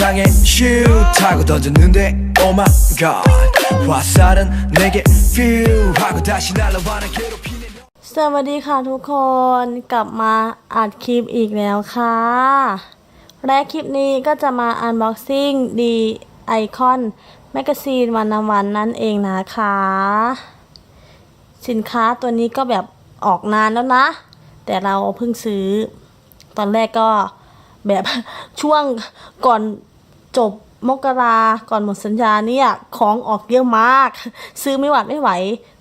향해 슈 타고 던졌는데 Oh my god 화살은 내게 feel 하고 다시 날아와 난 괴롭히는 สวัสดีค่ะทุกคนกลับมาอัดคลิปอีกแล้วค่ะและคลิปนี้ก็จะมาอันบ็อกซิ่งดีไอคอนแมกกาซีนวันนั่นเองนะคะสินค้าตัวนี้ก็แบบออกนานแล้วนะแต่เราเพิ่งซื้อตอนแรกก็แบบช่วงก่อนจบมกราก่อนหมดสัญญาเนี่ยของออกเยอะมากซื้อไม่หวัดไม่ไหว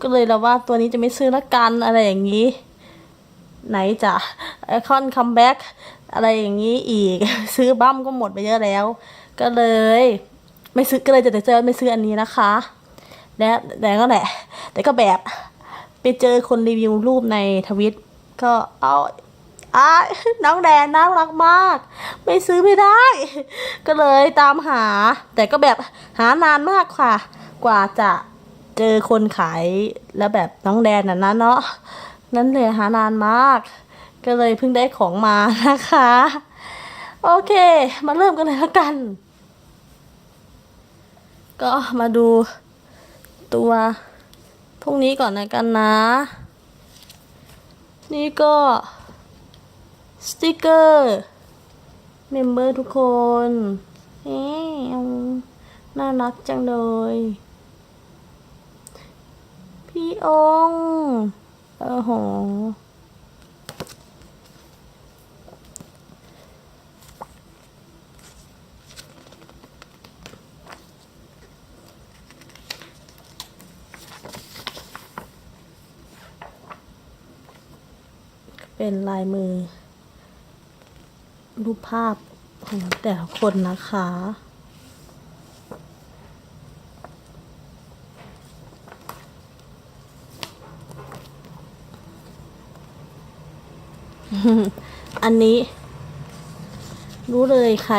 ก็เลยเราว่าตัวนี้จะไม่ซื้อละกันอะไรอย่างนี้ไหนจะไอคอนคัมแบ็กอะไรอย่างนี้อีกซื้อบั้มก็หมดไปเยอะแล้วก็เลยไม่ซื้อก็เลยจะเจอไม่ซื้ออันนี้นะคะแต่ก็แหละแต่ก็แบบไปเจอคนรีวิวรูปในทวิตก็เอาน้องแดนน่ารักมากไม่ซื้อไม่ได้ก็เลยตามหาแต่ก็แบบหานานมากค่ะกว่าจะเจอคนขายแล้วแบบน้องแดนนะเนาะนั่นเลยหานานมากก็เลยเพิ่งได้ของมานะคะโอเคมาเริ่มกันเลยแล้วกันก็มาดูตัวพวกนี้ก่อนนะกันนะนี่ก็สติกเกอร์เมมเบอร์ทุกคนน่ารักจังเลยพี่องโอ้โหเป็นลายมือรูปภาพของแต่ละคนนะคะ อันนี้รู้เลยใคร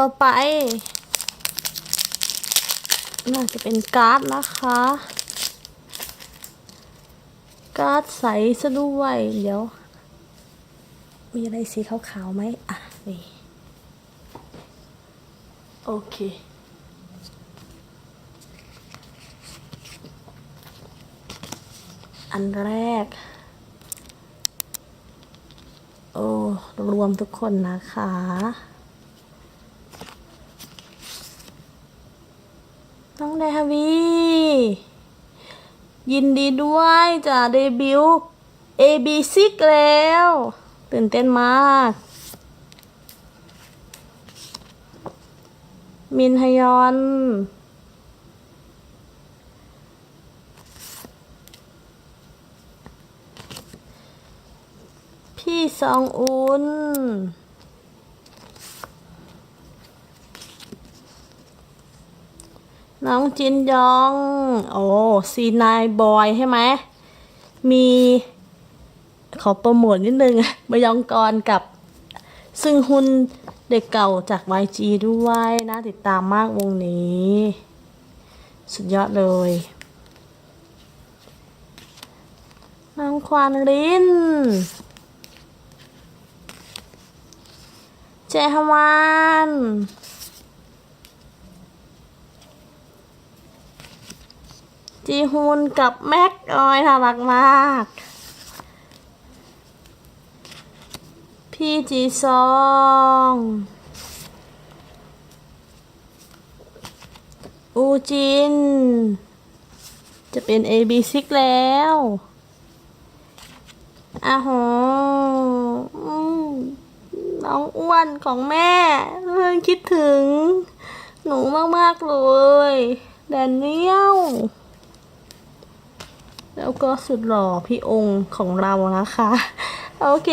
ต่อไปน่าจะเป็นการ์ดนะคะการ์ดใสซะด้วยเดี๋ยวมีอะไรสีขาวๆไหมนี่โอเคอันแรกโอ้รวมทุกคนนะคะน้องเดฮาวียินดีด้วยจะเดบิวต์ AB6 แล้วตื่นเต้นมากมินฮยอนพี่ซองอุนน้องจินยองโอ้C9 บอยใช่ไหมมีขอโปรโมทนิดนึงมายองกรกับซึ่งฮุนเด็กเก่าจาก YG ด้วยน่าติดตามมากวงนี้สุดยอดเลยน้องควานลินเจฮวานจีฮุนกับแม็กออยน่ารักมากพี่จีซองอูจินจะเป็น AB6 แล้วโหน้องอ้วนของแม่คิดถึงหนูมากๆเลยแดเนียลแล้วก็สุดหล่อพี่องค์ของเรานะคะโอเค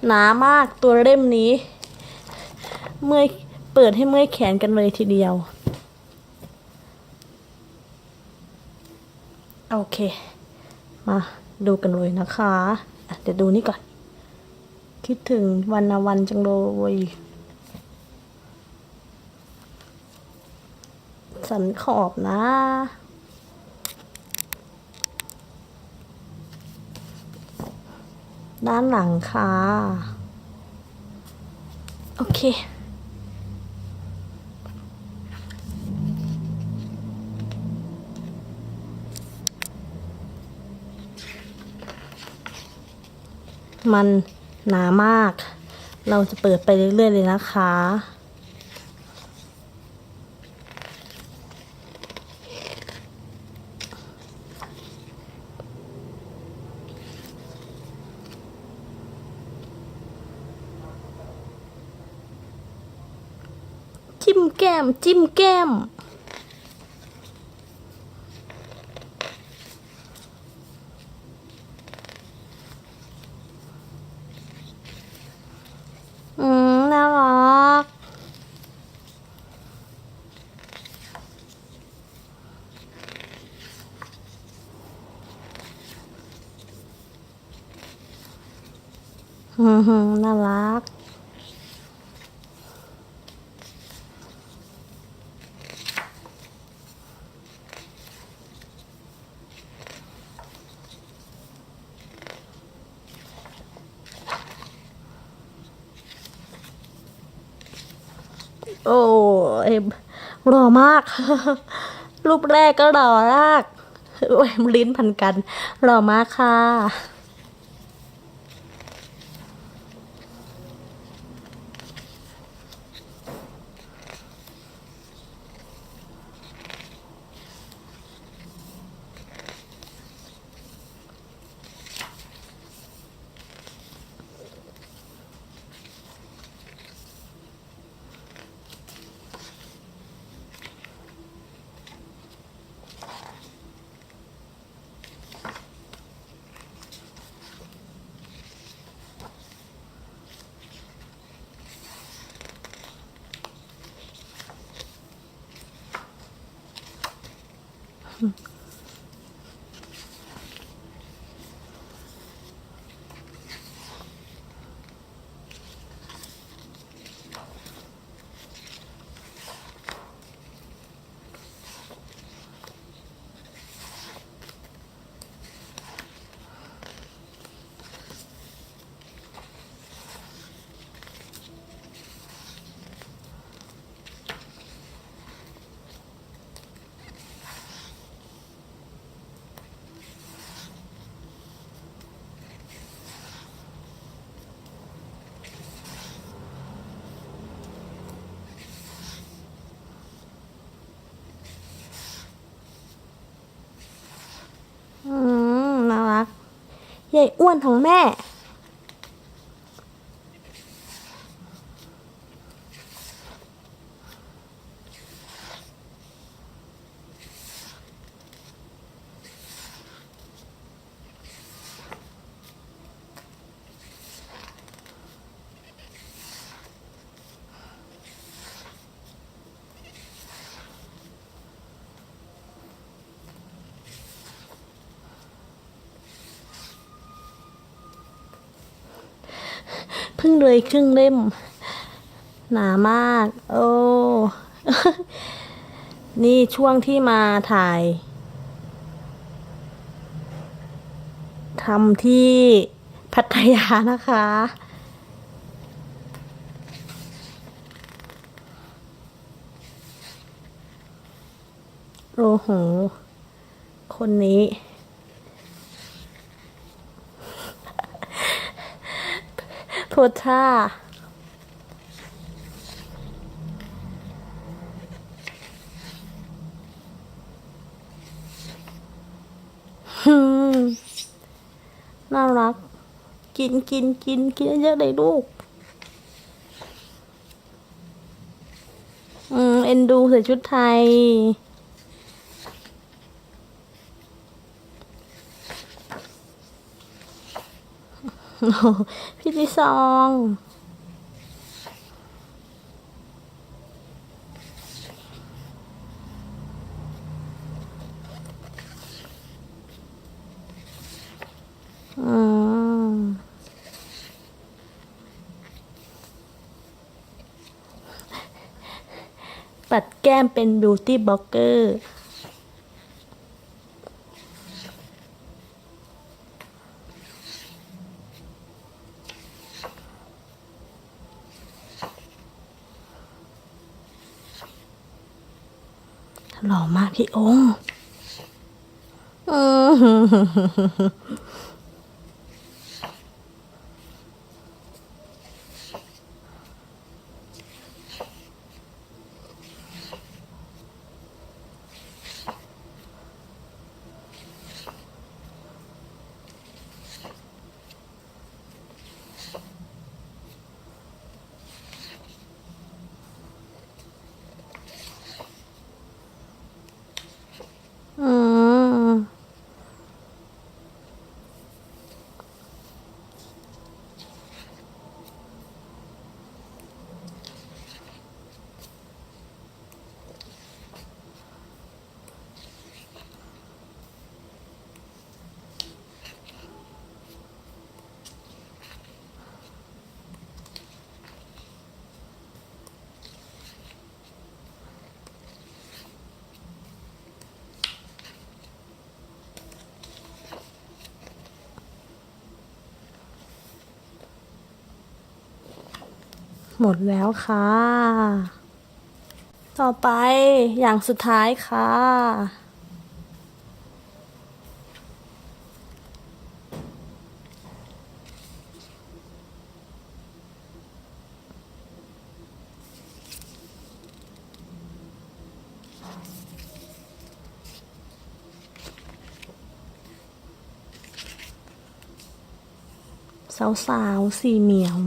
หนามากตัวเล่มนี้เมื่อยเปิดให้เมื่อยแขนกันเลยทีเดียวโอเคมาดูกันเลยนะคะเดี๋ยวดูนี่ก่อนคิดถึงวันนาวันจังเลยสันขอบนะด้านหลังค่ะโอเคมันหนามาก เราจะเปิดไปเรื่อยๆเลยนะคะจิ้มแก้มจิ้มแก้มน่ารักน่ารักโอ้ยหล่อมาก รูปแรกก็หล่อมากโอ้ยลิ้นพันกันหล่อมากค่ะน่ารักใหญ่อ้วนของแม่เพิ่งเลยครึ่งเล่มหนามากโอ้ นี่ช่วงที่มาถ่ายทำที่พัทยานะคะโอ้โหคนนี้โพสท่าน่ารักกินเยอะเลยลูกเอ็นดูใส่ชุดไทยพี่ พี่จีซองปัดแก้มเป็นบิวตี้บล็อกเกอร์หล่อมากพี่องค์หมดแล้วค่ะ ต่อไปอย่างสุดท้ายค่ะ สาวๆสีเหมียว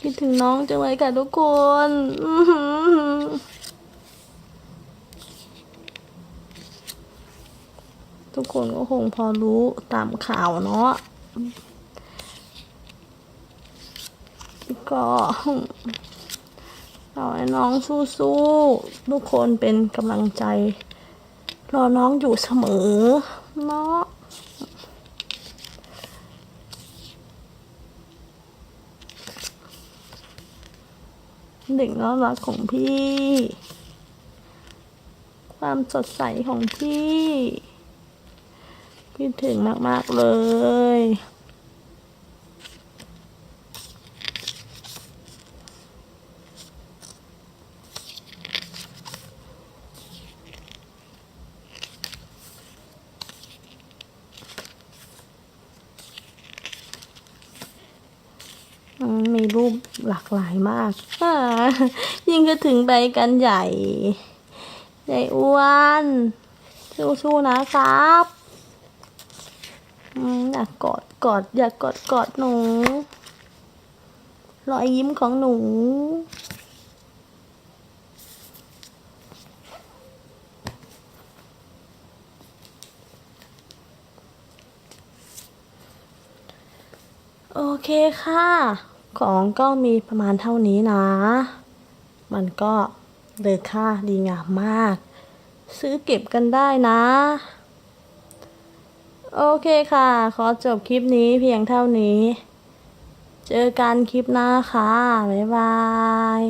คิดถึงน้องจังเลยค่ะทุกคนทุกคนก็คงพอรู้ตามข่าวเนาะก็ขอให้น้องสู้ๆทุกคนเป็นกำลังใจรอน้องอยู่เสมอเนาะเด็กน่ารักของพี่ ความสดใสของพี่คิดถึงมากๆเลยมีรูปหลากหลายมากยิ่งก็ถึงไปกันใหญ่ใหญ่อ้วนสู้ๆนะครับอยากอยากกอดหนูรอยยิ้มของหนูโอเคค่ะของก็มีประมาณเท่านี้นะมันก็เลยค่าดีงามมากซื้อเก็บกันได้นะโอเคค่ะขอจบคลิปนี้เพียงเท่านี้เจอกันคลิปหน้าค่ะบ๊ายบาย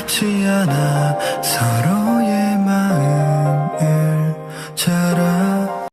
두렵지 않아 서로의